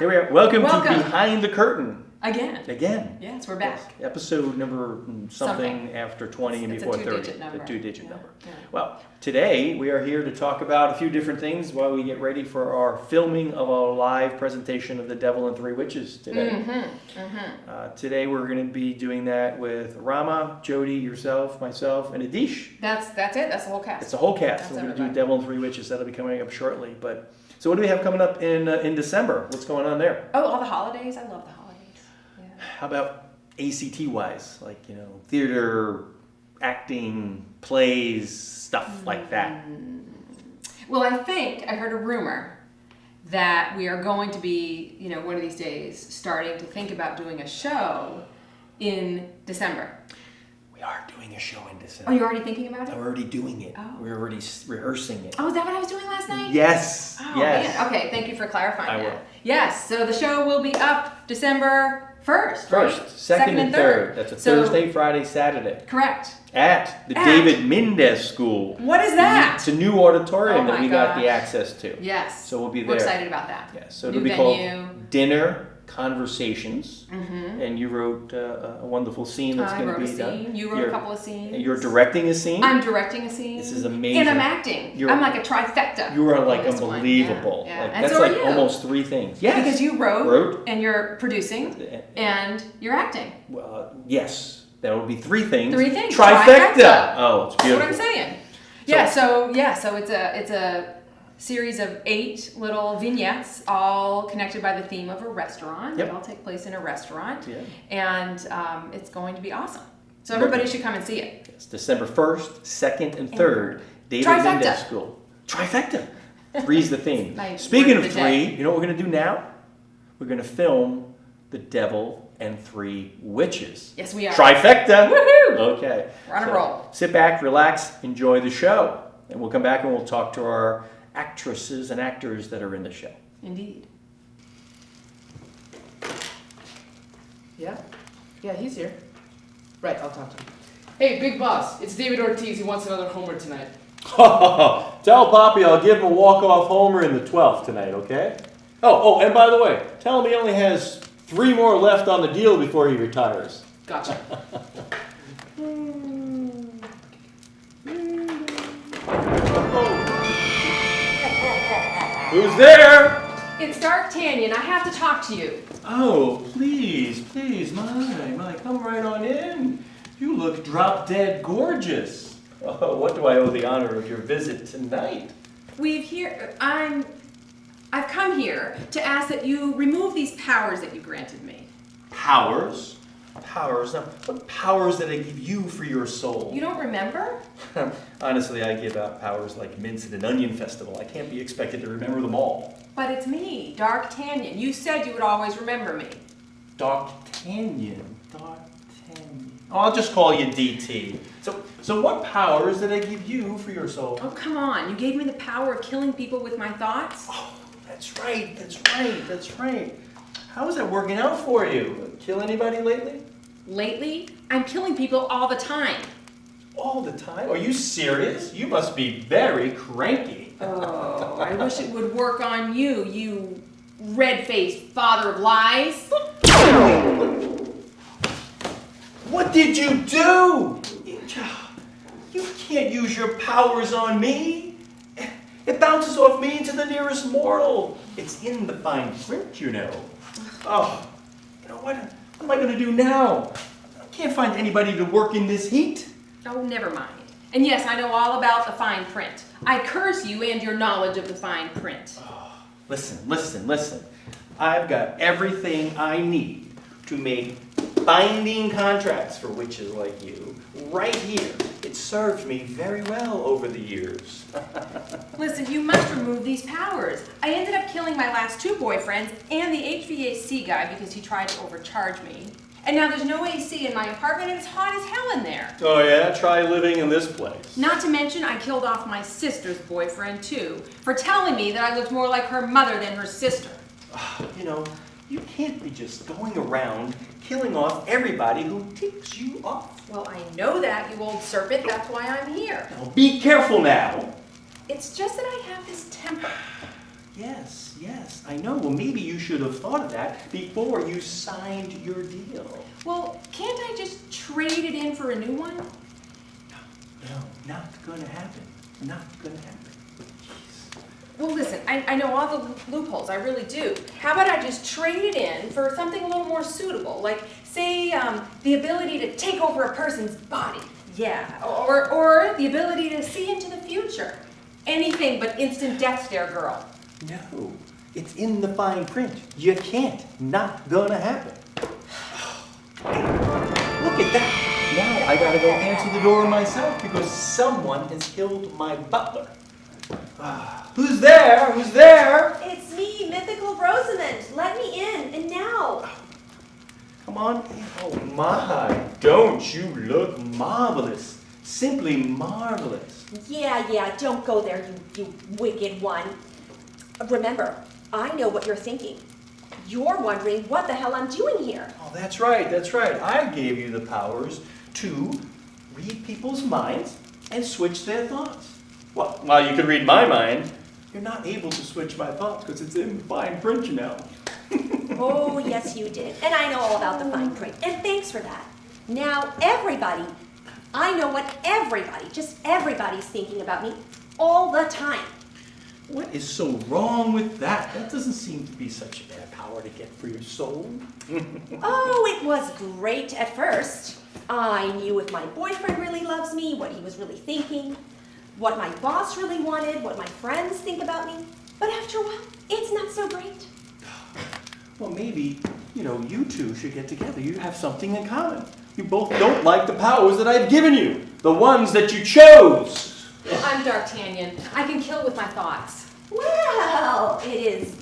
Here we are. Welcome to Behind the Curtain. Again. Yes, we're back. Yes. Episode number something after 20 and before 30. Number. A two-digit number. Yeah. Well, today we are here to talk about a few different things while we get ready for our filming of our live presentation of The Devil and Three Witches today. Today we're going to be doing that with Rama, Jody, yourself, myself, and Adish. That's it. That's the whole cast. It's the whole cast. We're going to do Devil and Three Witches. That'll be coming up shortly. But so what do we have coming up in December? What's going on there? Oh, all the holidays. I love the holidays. Yeah. How about ACT-wise? Like, theater, acting, plays, stuff like that. Well, I heard a rumor that we are going to be, one of these days, starting to think about doing a show in December. We are doing a show in December. Oh, you're already thinking about it? We're already doing it. Oh. We're already rehearsing it. Oh, is that what I was doing last night? Yes. Oh, yes. Man. Okay, thank you for clarifying that. I will. Yes, so the show will be up December 1st, right? Second and third. That's a Thursday, Friday, Saturday. Correct. At the David Mendez School. What is that? It's a new auditorium that we got the gosh. access to. Yes. So we'll be there. We're excited about that. Yes. So new it'll be venue. called Dinner Conversations. And you wrote a wonderful scene that's going to be done. I wrote a scene. You wrote a couple of scenes. You're directing a scene? I'm directing a scene. This is amazing. And I'm acting. I'm like a trifecta. You are like unbelievable. Yeah. Like, And that's so like are you. almost three things. Yes. Because you wrote, and you're producing, and you're acting. Well, yes. That would be three things. Three things. Trifecta. Oh, it's beautiful. That's what I'm saying. So it's a series of 8 little vignettes, all connected by the theme of a restaurant. Yep. They all take place in a restaurant. Yeah. And it's going to be awesome. So everybody should come and see it. It's December 1st, 2nd, and 3rd. David Mendez School. Trifecta. Three's the theme. Speaking of three, you know what we're going to do now? We're going to film The Devil and Three Witches. Yes, we are. Trifecta. Woohoo! Okay. We're on a roll. Sit back, relax, enjoy the show. And we'll come back and we'll talk to our actresses and actors that are in the show. Indeed. Yeah, he's here. Right, I'll talk to him. Hey, big boss, it's David Ortiz. He wants another homer tonight. Tell Poppy I'll give him a walk-off homer in the 12th tonight, okay? Oh, and by the way, tell him he only has 3 more left on the deal before he retires. Gotcha. Who's there? It's D'Artagnan. I have to talk to you. Oh, please, my, come right on in. You look drop-dead gorgeous. Oh, what do I owe the honor of your visit tonight? I've come here to ask that you remove these powers that you granted me. Powers? Powers? Now, what powers did I give you for your soul? You don't remember? Honestly, I give out powers like mince at an onion festival. I can't be expected to remember them all. But it's me, D'Artagnan. You said you would always remember me. D'Artagnan. Oh, I'll just call you DT. So what powers did I give you for your soul? Oh, come on. You gave me the power of killing people with my thoughts? Oh, that's right. How is that working out for you? Kill anybody lately? Lately, I'm killing people all the time. All the time? Are you serious? You must be very cranky. Oh, I wish it would work on you, you red-faced father of lies. What did you do? You can't use your powers on me. It bounces off me into the nearest mortal. It's in the fine print, you know. Oh, what am I going to do now? I can't find anybody to work in this heat. Oh, never mind. And yes, I know all about the fine print. I curse you and your knowledge of the fine print. Oh, listen. I've got everything I need to make binding contracts for witches like you right here. It served me very well over the years. Listen, you must remove these powers. I ended up killing my last 2 boyfriends and the HVAC guy because he tried to overcharge me. And now there's no AC in my apartment and it's hot as hell in there. Oh yeah? Try living in this place. Not to mention I killed off my sister's boyfriend too for telling me that I looked more like her mother than her sister. You can't be just going around killing off everybody who ticks you off. Well, I know that, you old serpent. That's why I'm here. Now be careful now. It's just that I have this temper. Yes, yes, I know. Well, maybe you should have thought of that before you signed your deal. Well, can't I just trade it in for a new one? No, not gonna happen. Not gonna happen. Jeez. Well, listen, I know all the loopholes, I really do. How about I just trade it in for something a little more suitable? Like, say, the ability to take over a person's body. Yeah, or the ability to see into the future. Anything but instant death stare, girl. No, it's in the fine print. You can't. Not gonna happen. Look at that. Now I gotta go answer the door myself because someone has killed my butler. Who's there? Who's there? It's me, Mythical Rosamond. Let me in, and now. Come on. Oh my, don't you look marvelous. Simply marvelous. Yeah, don't go there, you wicked one. Remember, I know what you're thinking. You're wondering what the hell I'm doing here. Oh, that's right, that's right. I gave you the powers to read people's minds and switch their thoughts. Well, while you can read my mind, you're not able to switch my thoughts because it's in fine print, you know. Oh, yes, you did. And I know all about the fine print. And thanks for that. Now, everybody, I know what everybody, just everybody's thinking about me all the time. What is so wrong with that? That doesn't seem to be such a bad power to get for your soul. Oh, it was great at first. I knew if my boyfriend really loves me, what he was really thinking, what my boss really wanted, what my friends think about me. But after a while, it's not so great. Well, maybe, you two should get together. You have something in common. You both don't like the powers that I've given you. The ones that you chose. I'm D'Artagnan. I can kill with my thoughts. Well, it is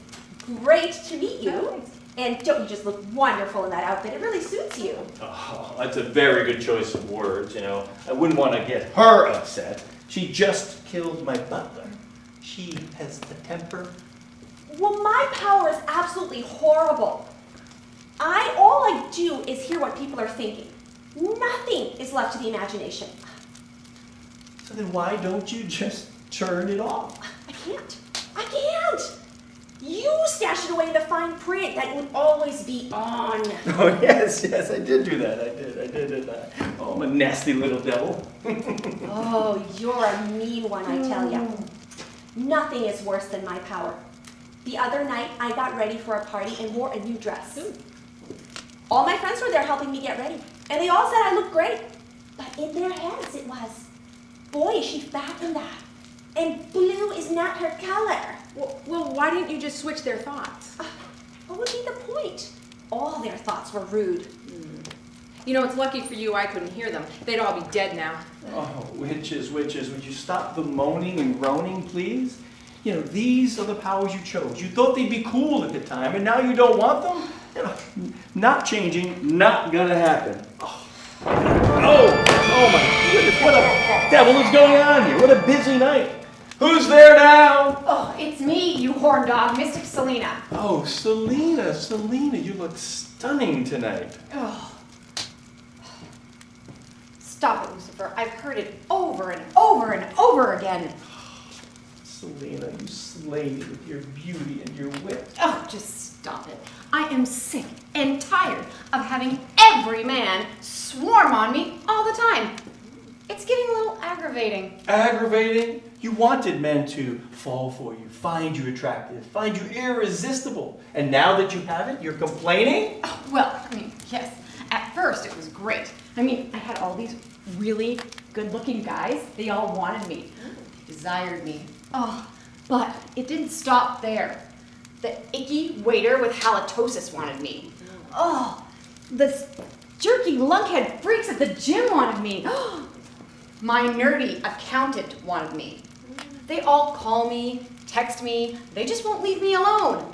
great to meet you. And don't you just look wonderful in that outfit? It really suits you. Oh, that's a very good choice of words, I wouldn't want to get her upset. She just killed my butler. She has a temper. Well, my power is absolutely horrible. All I do is hear what people are thinking. Nothing is left to the imagination. So then why don't you just turn it off? I can't. You stashed it away in the fine print that would always be on. Oh, yes, I did do that. I did. Oh, I'm a nasty little devil. Oh, you're a mean one, I tell ya. Nothing is worse than my power. The other night, I got ready for a party and wore a new dress. All my friends were there helping me get ready, and they all said I looked great. But in their heads, it was, boy, is she fat in that. And blue is not her color. Well, why didn't you just switch their thoughts? What would be the point? All their thoughts were rude. It's lucky for you I couldn't hear them. They'd all be dead now. Oh, witches, would you stop the moaning and groaning, please? These are the powers you chose. You thought they'd be cool at the time, and now you don't want them? Not changing, not gonna happen. Oh my goodness, what a devil is going on here? What a busy night. Who's there now? Oh, it's me, you horn dog, Mystic Selena. Oh, Selena, you look stunning tonight. Oh. Stop it, Lucifer. I've heard it over and over and over again. Selena, you slay me with your beauty and your wit. Oh, just stop it. I am sick and tired of having every man swarm on me all the time. It's getting a little aggravating. Aggravating? You wanted men to fall for you, find you attractive, find you irresistible. And now that you have it, you're complaining? Oh, well, yes. At first it was great. I had all these really good-looking guys. They all wanted me. They desired me. Oh, but it didn't stop there. The icky waiter with halitosis wanted me. Oh, the jerky lunkhead freaks at the gym wanted me. My nerdy accountant wanted me. They all call me, text me. They just won't leave me alone.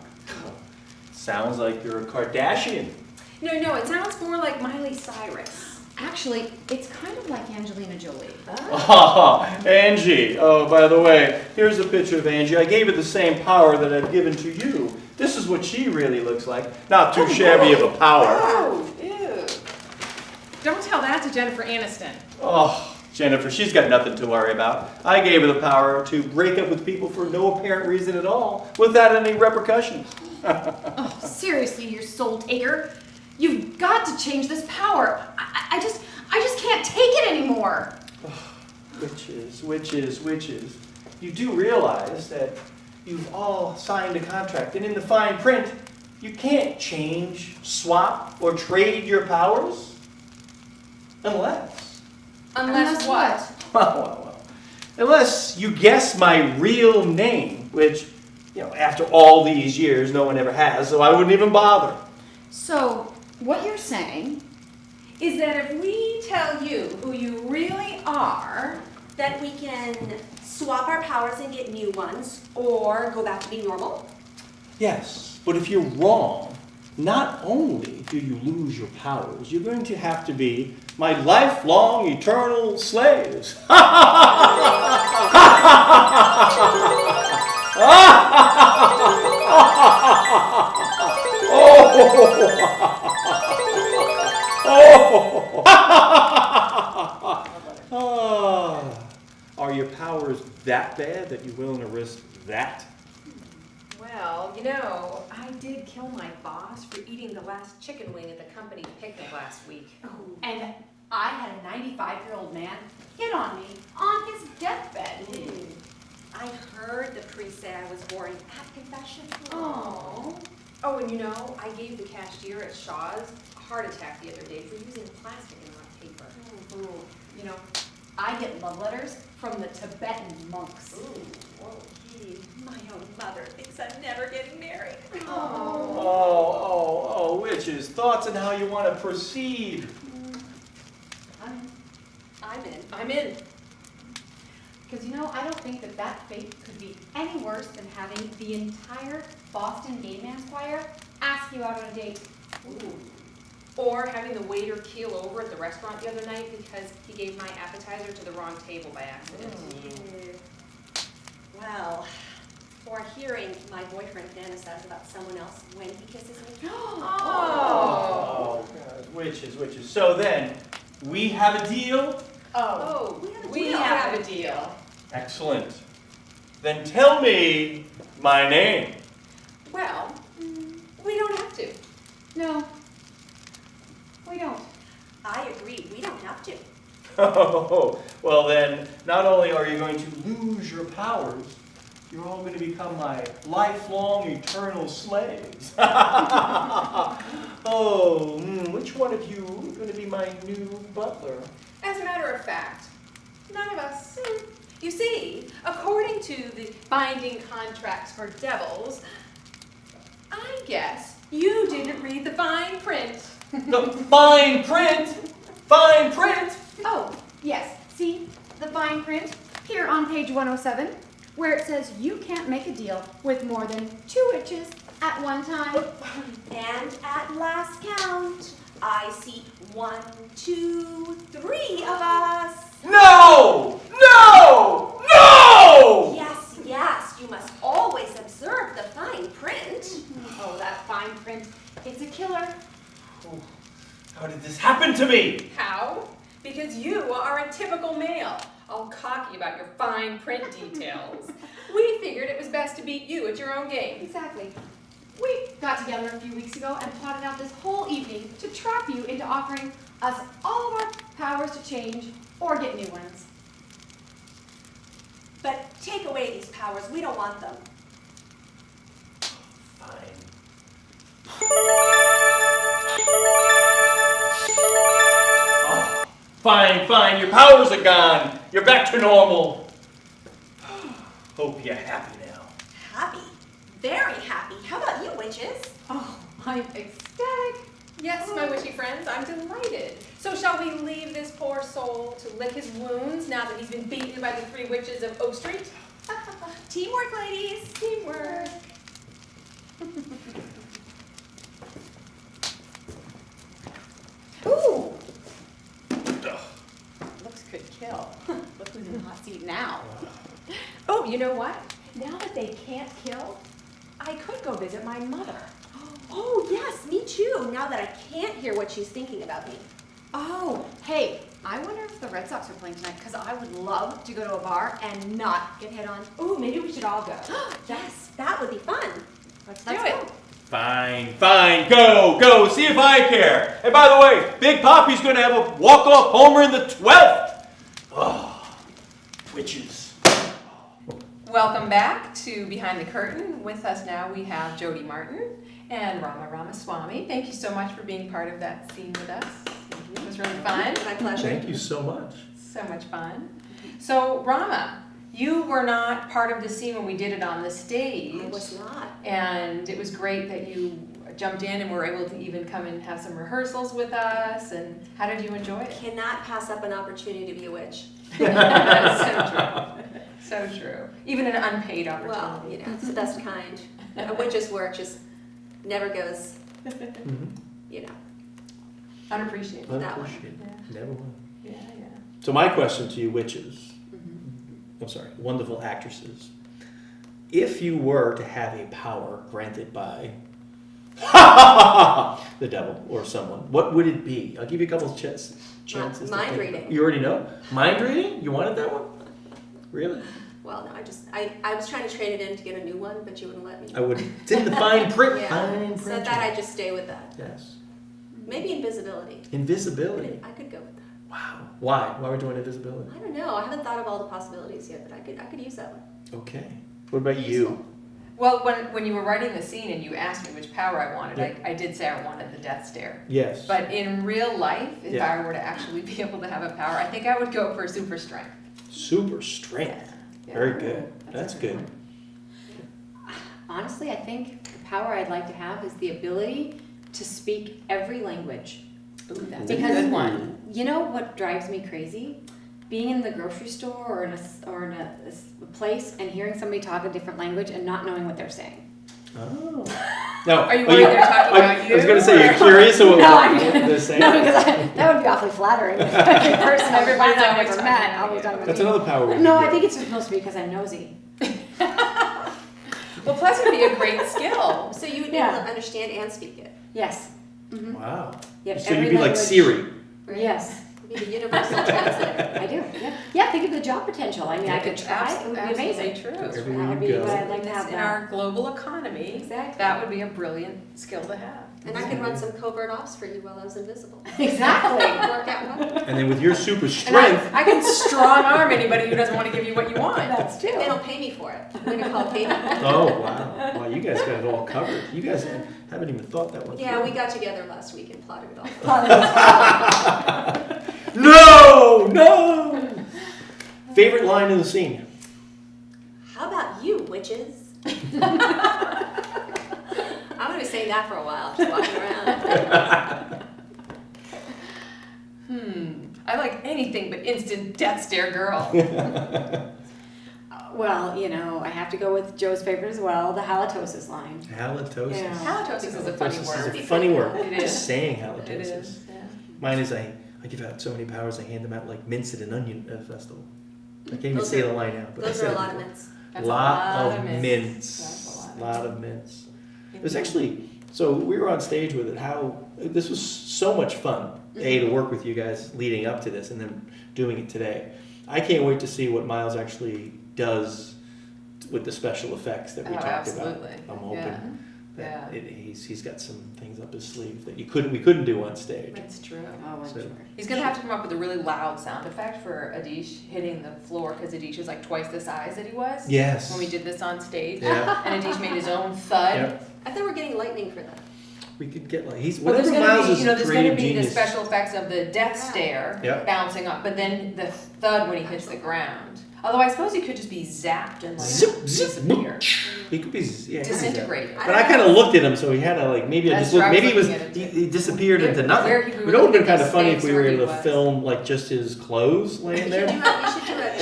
Sounds like you're a Kardashian. No, it sounds more like Miley Cyrus. Actually, it's kind of like Angelina Jolie. Oh, Angie. Oh, by the way, here's a picture of Angie. I gave her the same power that I've given to you. This is what she really looks like. Not too shabby of a power. Oh, ew. Don't tell that to Jennifer Aniston. Oh, Jennifer, she's got nothing to worry about. I gave her the power to break up with people for no apparent reason at all, without any repercussions. Oh, seriously, you soul taker. You've got to change this power. I just can't take it anymore. Witches. You do realize that you've all signed a contract, and in the fine print, you can't change, swap, or trade your powers. Unless what? Well. Unless you guess my real name, which, after all these years, no one ever has, so I wouldn't even bother. So, what you're saying Is that if we tell you who you really are, That we can swap our powers and get new ones, or go back to being normal? Yes, but if you're wrong, not only do you lose your powers, you're going to have to be my lifelong eternal slaves. Are your powers that bad that you're willing to risk that? well, I did kill my boss for eating the last chicken wing at the company picnic last week. and I had a 95-year-old man hit on me on his deathbed. I heard the priest say I was boring at confession. Oh, and I gave the cashier at Shaw's a heart attack the other day for using plastic and not paper. I get love letters from the Tibetan monks. My own mother thinks I'm never getting married. Witches, thoughts on how you want to proceed? I'm in. Because I don't think that fate could be any worse than having the entire Boston Gay Man's Choir ask you out on a date. Or having the waiter keel over at the restaurant the other night because he gave my appetizer to the wrong table by accident. Well, or hearing my boyfriend fantasize about someone else when he kisses me. Oh, God, witches. So then, we have a deal? We have a deal. Excellent. Then tell me my name. Well, we don't have to. No, we don't. I agree, we don't have to. Oh, well then, not only are you going to lose your powers, you're all going to become my lifelong eternal slaves. Which one of you is going to be my new butler? As a matter of fact, none of us. You see, according to the binding contracts for devils, I guess you didn't read the fine print. The fine print? Fine print? Oh, yes. See the fine print here on page 107, where it says you can't make a deal with more than 2 witches at one time. And at last count, I see 1, 2, 3 of us. No! Yes, you must always observe the fine print. Oh, that fine print. It's a killer. How did this happen to me? How? Because you are a typical male, all cocky about your fine print details. We figured it was best to beat you at your own game. Exactly. We got together a few weeks ago and plotted out this whole evening to trap you into offering us all of our powers to change or get new ones. But take away these powers, we don't want them. Fine, your powers are gone. You're back to normal. Hope you're happy now. Happy? Very happy. How about you, witches? Oh, I'm ecstatic. Yes, my witchy friends, I'm delighted. So shall we leave this poor soul to lick his wounds now that he's been beaten by the 3 witches of Oak Street? Teamwork, ladies. Teamwork. Ooh. Looks could kill. Look who's in the hot seat now. Oh, you know what? Now that they can't kill, I could go visit my mother. Oh, yes, me too, now that I can't hear what she's thinking about me. oh, hey, I wonder if the Red Sox are playing tonight, because I would love to go to a bar and not get hit on. Ooh, maybe we should all go. Yes, that would be fun. Let's do go. it. Fine, go, see if I care. And by the way, Big Poppy's gonna have a walk-off homer in the 12th. Oh, witches. Welcome back to Behind the Curtain. With us now we have Jody Martin and Rama Ramaswamy. Thank you so much for being part of that scene with us. It was really fun. My pleasure. Thank you so much. So much fun. So Rama, you were not part of the scene when we did it on the stage. I was not. And it was great that you jumped in and were able to even come and have some rehearsals with us. And how did you enjoy it? Cannot pass up an opportunity to be a witch. So true. So true. Even an unpaid opportunity. Well, you know, it's the best kind. A witch's work just never goes, you know. Unappreciated. That one. Unappreciated. Yeah. Never will. Yeah, yeah. So my question to you witches, I'm sorry, wonderful actresses. If you were to have a power granted by the devil or someone, what would it be? I'll give you a couple of chances. to Mind think. reading. You already know? Mind reading? You wanted that one? Really? Well, no, I was trying to trade it in to get a new one, but you wouldn't let me. I would. It's in the fine print. Yeah, Fine print. so I thought I'd just stay with that. Yes. Maybe invisibility. Invisibility. I could go with that. Wow. Why? Why would you want invisibility? I don't know. I haven't thought of all the possibilities yet, but I could use that one. Okay. What about Useful. you? Well, when you were writing the scene and you asked me which power I wanted, Yeah. I did say I wanted the death stare. Yes. But in real life, if Yeah. I were to actually be able to have a power, I think I would go for super strength. Super strength. Yeah. Very good. That's a good good. one. Honestly, I think the power I'd like to have is the ability to speak every language. Ooh, that's a Because- good one. You know what drives me crazy? Being in the grocery store or in a place and hearing somebody talk a different language and not knowing what they're saying. Oh. No. Are you worried they're talking about you? I was going to say, you're curious of what No, I'm- they're saying? No, because that would be awfully flattering. Every person, Everybody's I've always never talking met, about always you. talking about That's me. another power. we No, could I get. think it's supposed to be because I'm nosy. Well, plus it'd be a great skill. So you would be Yeah. able to understand and speak it. Yes. Mm-hmm. Wow. Yep, So every you'd be like language. Siri. Right? Yes, You'd be the universal translator. I do. Yeah. Yeah, think of the job potential. I mean, I could It's try. It would be absolutely amazing. true. Everywhere That you would be go. what I'd like to have. In That. our global economy, Exactly. that would be a brilliant skill to have. And I could run some covert ops for you while I was invisible. Exactly. Work out well. And then with your super And strength, I can strong arm anybody who doesn't want to give you what you want. That's true. They don't pay me for it. I'm gonna call Katie. oh wow, wow, you guys got it all covered. You guys haven't even thought that one. Yeah, through. we got together last week and plotted it all. No. Favorite line in the scene? How about you, witches? I'm gonna be saying that for a while, just walking around. I like anything but instant death stare girl. Well, you know, I have to go with Joe's favorite as well, the halitosis line. Halitosis. Yeah. Halitosis is a funny Halitosis word. is a funny word. It Just is. saying It halitosis. is. Yeah. Mine is I give out so many powers. I hand them out like mince at an onion festival. I can't even Those say are- the line out. But I Those said are a it lot of before. mints. That's Lot of mints. mints. That's a Lot of mints. It was actually, so we were on stage with it, this was so much fun, to work with you guys leading up to this and then doing it today. I can't wait to see what Miles actually does with the special effects that we Oh, talked absolutely. about. I'm hoping Yeah. that he's got some things up his sleeve that we couldn't do on stage. That's true. Oh, I'm So- sure. He's gonna have to come up with a really loud sound effect for Adish hitting the floor because Adish is like twice the size that he was Yes. when we did this on stage. Yeah. And Adish made his own thud. Yep. I thought we were getting lightning for that. We could get like, he's, Well, there's whatever gonna Miles be, is there's gonna creative be the genius. special effects of the death stare Yep. bouncing up, but then the thud when he hits the ground. Although I suppose he could just be zapped and like Zip, zip, disappear, He could be, yeah, he could be disintegrated. But I kind of looked at him, so he had to like maybe I That's just looked. what I was Maybe he was looking at it, he disappeared Where- into nothing. where he It grew would have been up kind of in funny the if we States were where able he to was. film like just his clothes laying You should there. do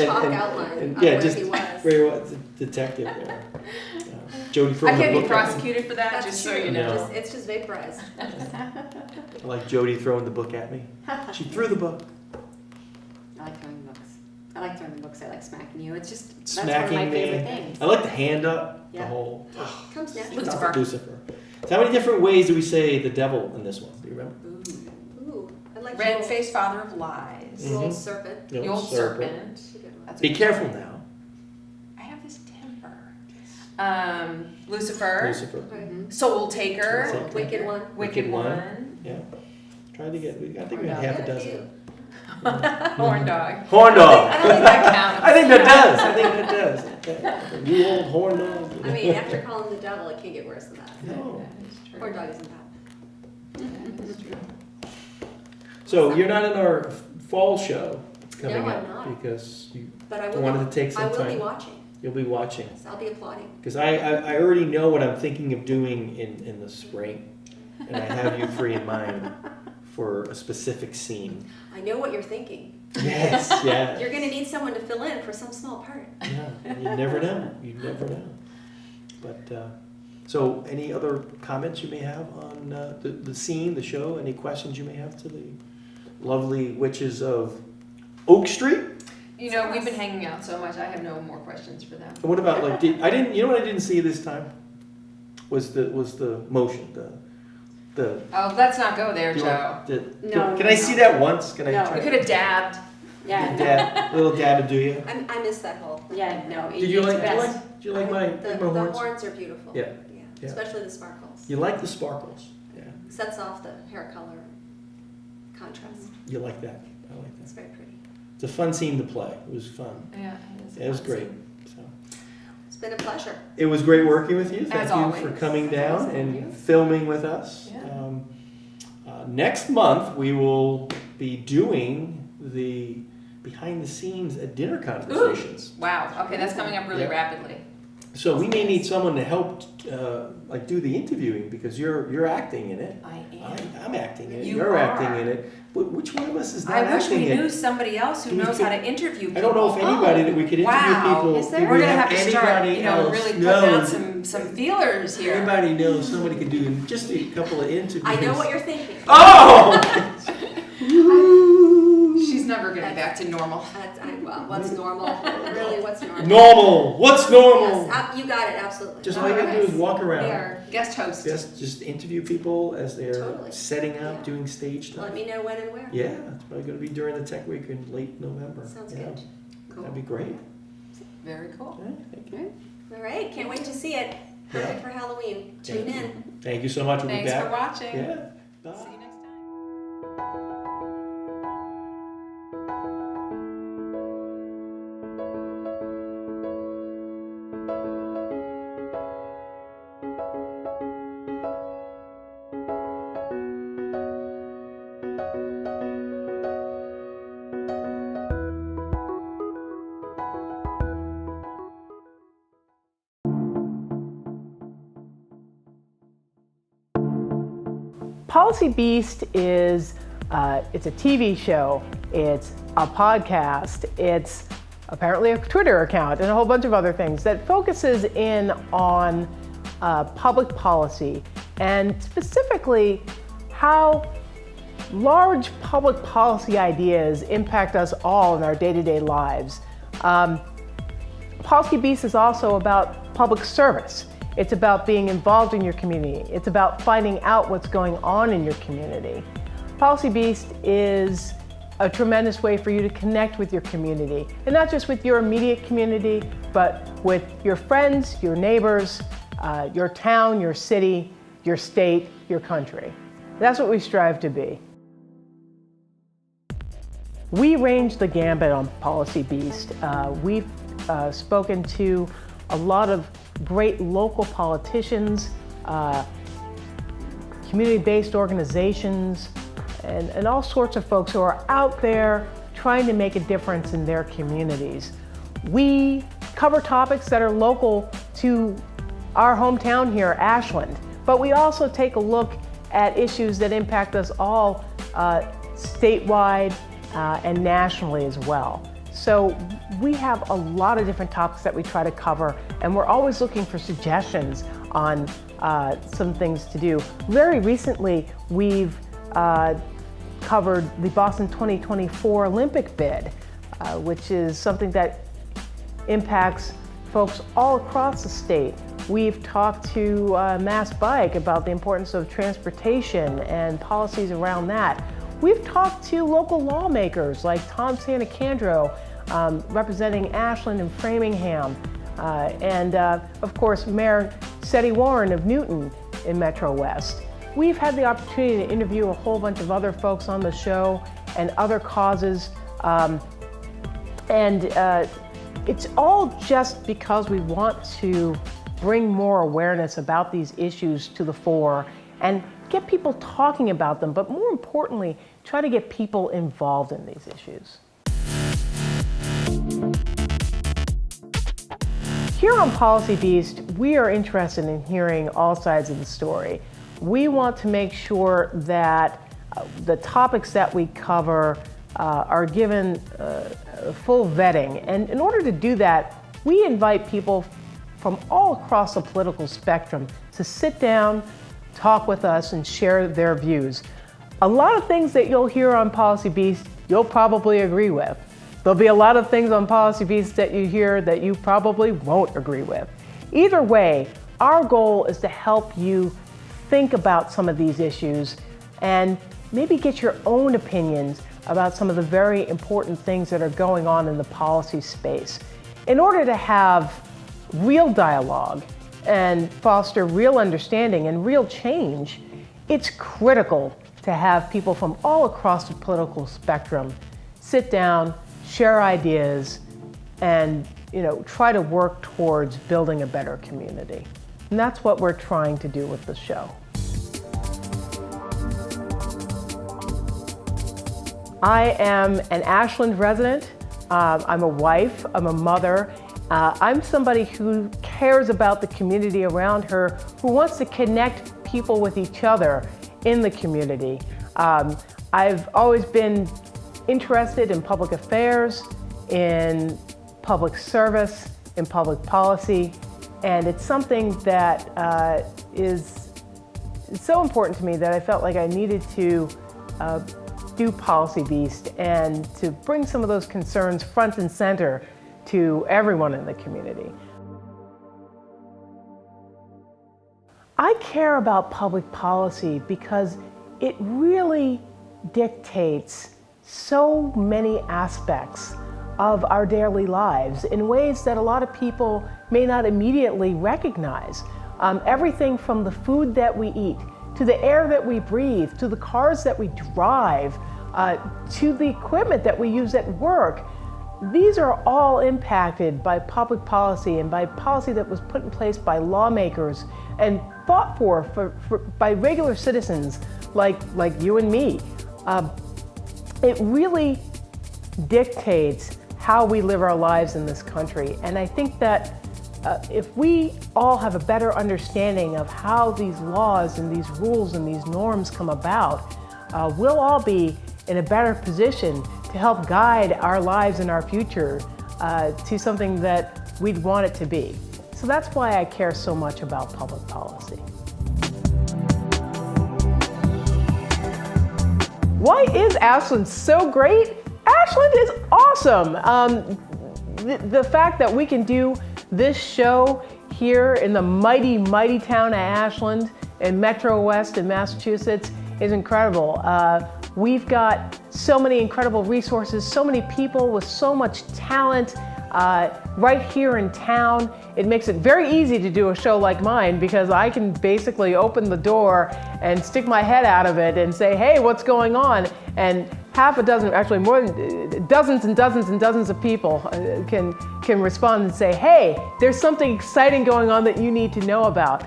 a chalk outline And- of yeah, where just he was. where he was, the detective there. Jody I throwing the can't be book at me. prosecuted for that, That's just true. so you know. No. It's just vaporized. I like Jody throwing the book at me. She threw the book. I like throwing books. I like throwing books. I like smacking you. It's just that's Smacking one of my favorite me. things. I like the hand up. The Yeah. whole. Comes natural. Lucifer. Lucifer. So how many different ways do we say the devil in this one? Do you remember? Ooh, I like the Red-faced father of lies. The old serpent. The The old serpent. That's a good one. That's a Be good careful one. now, I have this temper. Lucifer. Lucifer. Right. Soul taker. Soul taker. Wicked one. Wicked One. one. Yeah. Try to get. I think we Horn had half a Got a dozen. few. Horn dog. Horn dog. I don't think that counts. I think that does. I think that does. Okay. You old horn dog. I mean, after calling the devil, it can't get worse than that. No. That is true. Horn dog isn't bad. That is true. So you're not in our fall show coming No, I'm up not. because you But I will. wanted to take some I will be time. watching. You'll be watching. So I'll be applauding. Because I already know what I'm thinking of doing in the spring, and I have you three in mind for a specific scene. I know what you're thinking. Yes, yeah. You're gonna need someone to fill in for some small part. Yeah, you never know. You never know. But so, any other comments you may have on the scene, the show? Any questions you may have to the lovely witches of Oak Street? You know, we've been hanging out so much, I have no more questions for them. And what about like? I didn't. You know what I didn't see this time was the motion. The. Oh, let's not go there, Do you Joe. want the- No, Can I see that once? Can I No. try? We could have dabbed. Yeah, Dab, little dab to do you. I miss that whole. Yeah, no. Did you like? Did you like my The horns? horns are beautiful. Yeah. Yeah. Especially the sparkles. You like the sparkles? Yeah. Sets off the hair color contrast. You like that? I like It's that. very pretty. It's a fun scene to play. It was fun. Yeah, It was great. So It's been a pleasure. it was great working with you. Thank As you always. for coming As down always, thank and you. filming with us. Yeah. Next month we will be doing the behind the scenes at dinner conversations. Wow, okay, that's coming up really Yeah. rapidly. So we may need someone to help like do the interviewing because you're acting in it. I am. I'm acting in it. You You're are. acting in it. But which one of us is not I wish acting we in knew it? somebody else who Do we knows think- how to interview people. I don't know if anybody that we could interview Wow. people. Is there? if We're we gonna have to start, anybody you know, else really put knows. down some feelers here. Everybody knows somebody could do just a couple of interviews. I know what you're thinking. Oh! She's never gonna be back to normal. Well, what's normal? Really, what's normal? Normal. What's normal? Yes, you got it, absolutely. Just all you gotta do is walk We around. are guest hosts. Just interview people as they're Totally. setting up, Yeah. doing stage stuff. Let me know when and where. Yeah, it's probably gonna be during the tech week in late November. Sounds Yeah. good. That'd be great. Very cool. Okay, thank you. All right, can't wait to see it. Perfect for Halloween. Tune Thank you. in. Thank you so much. We'll Thanks be for back. watching. Yeah. Bye. See you next time. Policy Beast is it's a TV show, it's a podcast, it's apparently a Twitter account, and a whole bunch of other things that focuses in on public policy and specifically how large public policy ideas impact us all in our day-to-day lives. Policy Beast is also about public service. It's about being involved in your community. It's about finding out what's going on in your community. Policy Beast is a tremendous way for you to connect with your community, and not just with your immediate community, but with your friends, your neighbors, your town, your city, your state, your country. That's what we strive to be. We range the gambit on Policy Beast. We've spoken to a lot of great local politicians, community-based organizations, and all sorts of folks who are out there trying to make a difference in their communities. We cover topics that are local to our hometown here, Ashland, but we also take a look at issues that impact us all statewide and nationally as well. So we have a lot of different topics that we try to cover, and we're always looking for suggestions on some things to do. Very recently, we've covered the Boston 2024 Olympic bid, which is something that impacts folks all across the state. We've talked to Mass Bike about the importance of transportation and policies around that. We've talked to local lawmakers like Tom Santacandro, representing Ashland and Framingham, and of course Mayor Seti Warren of Newton in Metro West. We've had the opportunity to interview a whole bunch of other folks on the show and other causes, it's all just because we want to bring more awareness about these issues to the fore and get people talking about them, but more importantly, try to get people involved in these issues. Here on Policy Beast, we are interested in hearing all sides of the story. We want to make sure that the topics that we cover are given full vetting. And in order to do that, we invite people from all across the political spectrum to sit down, talk with us, and share their views. A lot of things that you'll hear on Policy Beast, you'll probably agree with. There'll be a lot of things on Policy Beast that you hear that you probably won't agree with. Either way, our goal is to help you think about some of these issues and maybe get your own opinions about some of the very important things that are going on in the policy space. In order to have real dialogue and foster real understanding and real change, it's critical to have people from all across the political spectrum sit down, share ideas, and try to work towards building a better community. And that's what we're trying to do with the show. I am an Ashland resident. I'm a wife, I'm a mother. I'm somebody who cares about the community around her, who wants to connect people with each other in the community. I've always been interested in public affairs, in public service, in public policy, and it's something that is so important to me that I felt like I needed to do Policy Beast and to bring some of those concerns front and center to everyone in the community. I care about public policy because it really dictates so many aspects of our daily lives in ways that a lot of people may not immediately recognize. Everything from the food that we eat, to the air that we breathe, to the cars that we drive, to the equipment that we use at work. These are all impacted by public policy and by policy that was put in place by lawmakers and fought for by regular citizens like you and me. It really dictates how we live our lives in this country. And I think that if we all have a better understanding of how these laws and these rules and these norms come about, we'll all be in a better position to help guide our lives and our future to something that we'd want it to be. So that's why I care so much about public policy. Why is Ashland so great? Ashland is awesome. The fact that we can do this show here in the mighty, mighty town of Ashland in Metro West in Massachusetts is incredible. We've got so many incredible resources, so many people with so much talent right here in town. It makes it very easy to do a show like mine because I can basically open the door and stick my head out of it and say, hey, what's going on? And half a dozen, actually more than dozens and dozens and dozens of people can respond and say, hey, there's something exciting going on that you need to know about.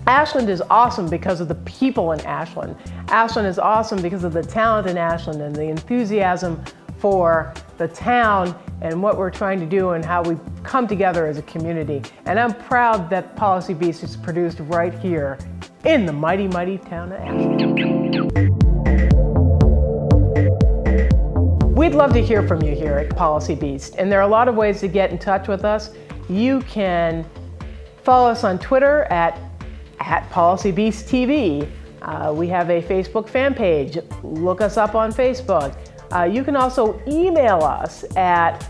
Ashland is awesome because of the people in Ashland. Ashland is awesome because of the talent in Ashland and the enthusiasm for the town and what we're trying to do and how we come together as a community. And I'm proud that Policy Beast is produced right here in the mighty, mighty town of Ashland. We'd love to hear from you here at Policy Beast, and there are a lot of ways to get in touch with us. You can follow us on Twitter at PolicyBeastTV. We have a Facebook fan page. Look us up on Facebook. You can also email us at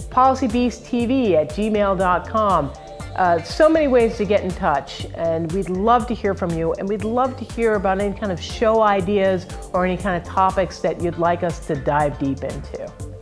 policybeasttv@gmail.com. So many ways to get in touch, and we'd love to hear from you, and we'd love to hear about any kind of show ideas or any kind of topics that you'd like us to dive deep into.